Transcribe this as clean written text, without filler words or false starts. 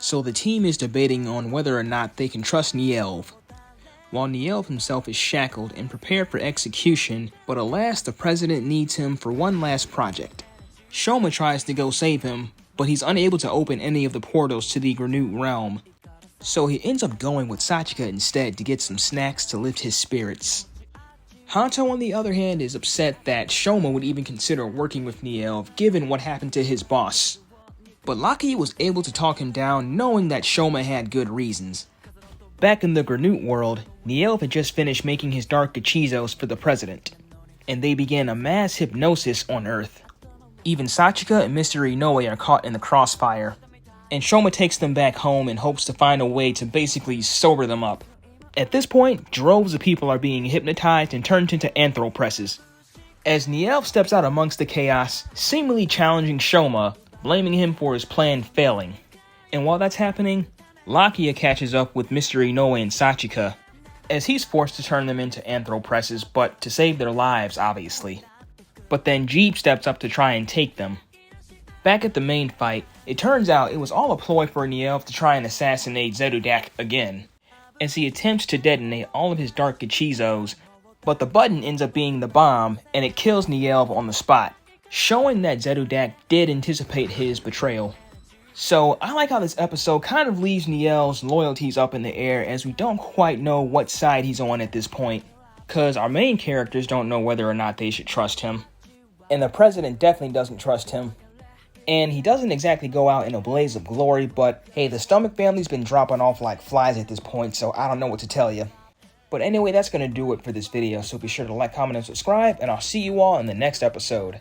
So the team is debating on whether or not they can trust Gavv. While Gavv himself is shackled and prepared for execution, but alas, the president needs him for one last project. Shoma tries to go save him, but he's unable to open any of the portals to the Granute realm. So he ends up going with Sachika instead to get some snacks to lift his spirits. Hanto, on the other hand, is upset that Shoma would even consider working with Gavv given what happened to his boss. But Laki was able to talk him down, knowing that Shoma had good reasons. Back in the Granute world, Gavv had just finished making his dark gachizos for the president, and they began a mass hypnosis on Earth. Even Sachika and Mr. Inoue are caught in the crossfire, and Shoma takes them back home and hopes to find a way to basically sober them up. At this point, droves of people are being hypnotized and turned into anthropresses. As Gavv steps out amongst the chaos, seemingly challenging Shoma, blaming him for his plan failing. And while that's happening, Lakia catches up with Mr. Inoue and Sachika, as he's forced to turn them into anthropresses, but to save their lives, obviously. But then Jeep steps up to try and take them. Back at the main fight, it turns out it was all a ploy for Gavv to try and assassinate Zedudak again, as he attempts to detonate all of his dark gachizos, but the button ends up being the bomb, and it kills Gavv on the spot, showing that Zedudak did anticipate his betrayal. So I like how this episode kind of leaves Gavv's loyalties up in the air, as we don't quite know what side he's on at this point, cause our main characters don't know whether or not they should trust him. And the president definitely doesn't trust him. And he doesn't exactly go out in a blaze of glory, but hey, the Stomach family's been dropping off like flies at this point, so I don't know what to tell you. But anyway, that's gonna do it for this video, so be sure to like, comment, and subscribe, and I'll see you all in the next episode.